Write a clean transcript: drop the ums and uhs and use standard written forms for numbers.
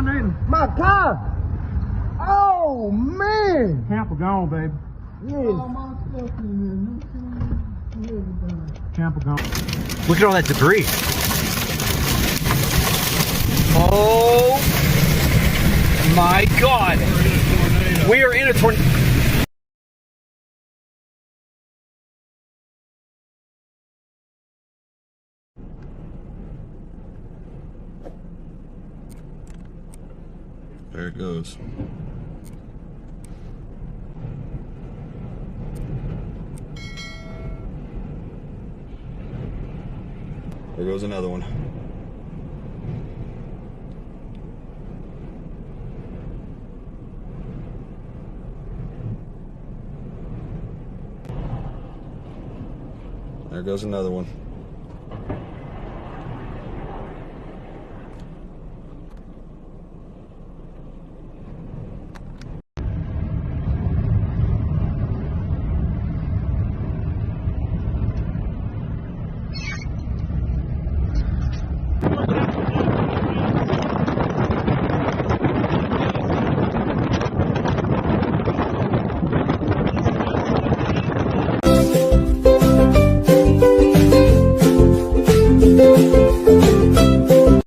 tornado. My car! Oh, man! Camper gone, baby. Yes. All my stuff in there. Camper gone. Look at all that debris. Oh my God. We are in a tornado. There it goes. There goes another one. There goes another one.